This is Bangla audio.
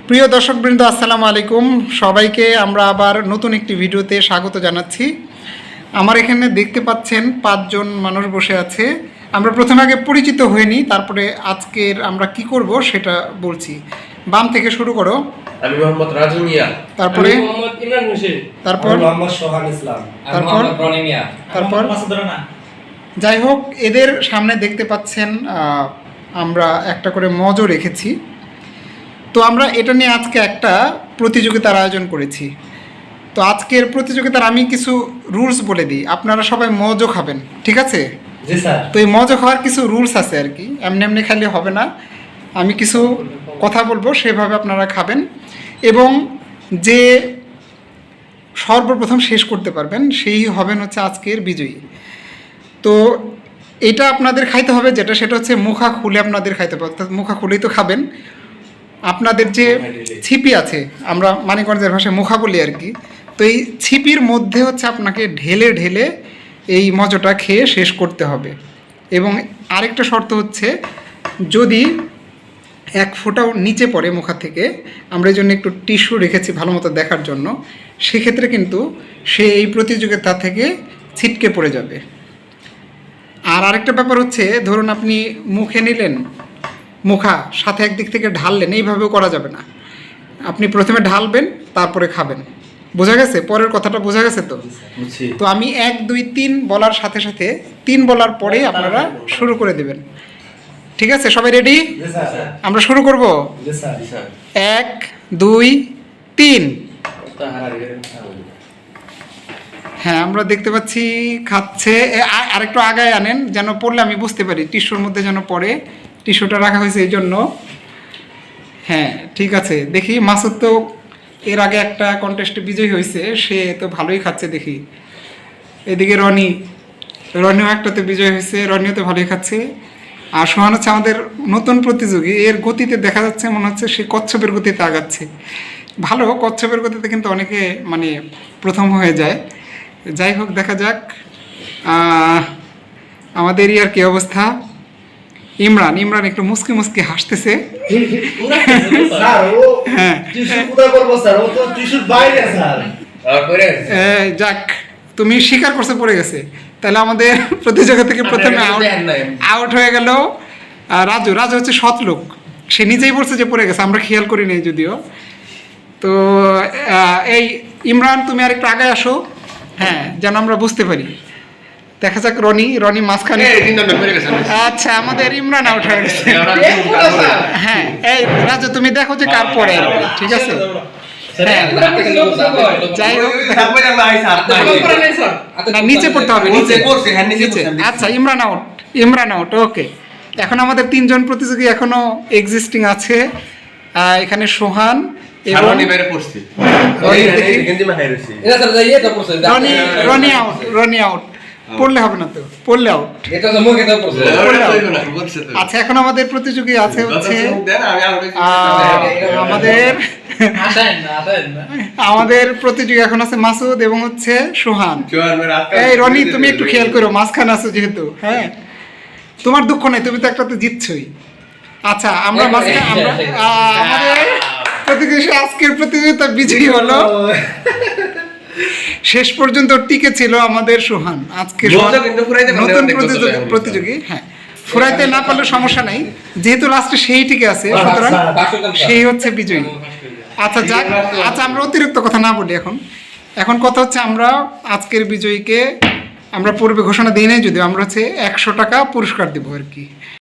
প্রিয় দর্শকবৃন্দ, আসসালামু আলাইকুম। সবাইকে আমরা আবার নতুন একটি ভিডিওতে স্বাগত জানাচ্ছি। আমার এখানে দেখতে পাচ্ছেন 5 জন মানুষ বসে আছে। আমরা প্রথমে আগে পরিচিত হয়ে নিই, তারপরে আজকের আমরা কি করব সেটা বলছি। বাম থেকে শুরু করো। আমি মোহাম্মদ রাজু মিয়া। তারপরে মোহাম্মদ ইমরান হোসেন। তারপর মোহাম্মদ সোহান ইসলাম। তারপর রনি মিয়া। তারপর যাই হোক, এদের সামনে দেখতে পাচ্ছেন আমরা একটা করে মজও রেখেছি। তো আমরা এটা নিয়ে আজকে একটা প্রতিযোগিতার আয়োজন করেছি। তো আজকের প্রতিযোগিতার আমি কিছু রুলস বলে দিই, আপনারা সবাই মজও খাবেন, ঠিক আছে? জি স্যার। তো এই মজও খাওয়ার কিছু রুলস আছে আর কি, এমনি এমনি খালি হবে না। আমি কিছু কথা বলবো, সেভাবে আপনারা খাবেন এবং যে সর্বপ্রথম শেষ করতে পারবেন সেই হবেন হচ্ছে আজকের বিজয়ী। তো এটা আপনাদের খাইতে হবে, সেটা হচ্ছে মুখা খুলে আপনাদের খাইতে হবে, অর্থাৎ মুখা খুলেই তো খাবেন। আপনাদের যে ছিপি আছে, আমরা মানিকগঞ্জের ভাষায় মুখা বলি আর কি, তো এই ছিপির মধ্যে হচ্ছে আপনাকে ঢেলে ঢেলে এই মজটা খেয়ে শেষ করতে হবে। এবং আরেকটা শর্ত হচ্ছে, যদি এক ফোঁটাও নিচে পড়ে মুখা থেকে, আমরা এই জন্য একটু টিস্যু রেখেছি ভালো মতো দেখার জন্য, সেক্ষেত্রে কিন্তু সে এই প্রতিযোগিতা থেকে ছিটকে পড়ে যাবে। আর আরেকটা ব্যাপার হচ্ছে, ধরুন আপনি মুখে নিলেন মুখা, সাথে একদিক থেকে ঢাললেন, এইভাবেও করা যাবে না। আপনি প্রথমে ঢালবেন, তারপরে খাবেন। বোঝা গেছে? পরের কথাটা বোঝা গেছে তো? তো আমি 1, 2, 3 বলার সাথে সাথে 3 বলার পরেই আপনারা শুরু করে দেবেন, ঠিক আছে? সবাই রেডি? আমরা শুরু করব। 1, 2, 3। হ্যাঁ, আমরা দেখতে পাচ্ছি খাচ্ছে। আরেকটু আগায় আনেন, যেন পড়লে আমি বুঝতে পারি, টিস্যুর মধ্যে যেন পড়ে। টিস্যুটা রাখা হয়েছে এই জন্য। হ্যাঁ, ঠিক আছে। দেখি মাসুদ তো এর আগে একটা কন্টেস্টে বিজয়ী হয়েছে, সে তো ভালোই খাচ্ছে দেখি। এদিকে রনিও একটাতে বিজয়ী হয়েছে, রনিও তো ভালোই খাচ্ছে। আর সোহান হচ্ছে আমাদের নতুন প্রতিযোগী, এর গতিতে দেখা যাচ্ছে মনে হচ্ছে সে কচ্ছপের গতিতে আগাচ্ছে। ভালো, কচ্ছপের গতিতে কিন্তু অনেকে মানে প্রথম হয়ে যায়। যাই হোক, দেখা যাক আমাদের ইয়ার কি অবস্থা। ইমরান একটু মুসকি মুসকি হাসতেছে। যাক, তুমি স্বীকার করছে পড়ে গেছে, তাহলে আমাদের প্রতিযোগিতা থেকে প্রথমে আউট হয়ে গেল রাজু হচ্ছে সৎ লোক, সে নিজেই বলছে যে পড়ে গেছে, আমরা খেয়াল করি নাই যদিও। তো এই ইমরান, তুমি আর একটু আগে আসো, হ্যাঁ, যেন আমরা বুঝতে পারি। দেখা যাক, রনি মাঝখানে। আচ্ছা, আমাদের ইমরান আউট হয়ে গেছে। হ্যাঁ, এই রাজু তুমি দেখো যে কার পরে, ঠিক আছে? যাই হোক, নিচে পড়তে হবে, নিচে। আচ্ছা, ইমরান আউট। ওকে, এখন আমাদের 3 জন প্রতিযোগী এখনো এক্সিস্টিং আছে। এখানে সোহান এবং রনি আউট। পড়লে হবে না তো, পড়লে আউট। আচ্ছা, এখন আমাদের প্রতিযোগী আছে হচ্ছে আমাদের প্রতিযোগী এখন আছে মাসুদ এবং হচ্ছে সোহান। এই রনি, তুমি একটু খেয়াল করো, মাঝখানে আছো যেহেতু। হ্যাঁ, তোমার দুঃখ নেই, তুমি তো একটাতে জিতছই। আচ্ছা, আমরা আমাদের প্রতিযোগী আজকের প্রতিযোগিতা বিজয়ী হলো। শেষ পর্যন্ত টিকে ছিল আমাদের সোহান। আজকে নতুন প্রতিযোগী। হ্যাঁ, ফুরাইতে না পারলে সমস্যা নাই, যেহেতু লাস্টে সেই টিকে আছে, সুতরাং সেই হচ্ছে বিজয়ী। আচ্ছা, যাক। আচ্ছা, আমরা অতিরিক্ত কথা না বলি। এখন কথা হচ্ছে, আমরা আজকের বিজয়ীকে আমরা পূর্বে ঘোষণা দিই নাই, যদিও আমরা হচ্ছে 100 টাকা পুরস্কার দেবো আর কি।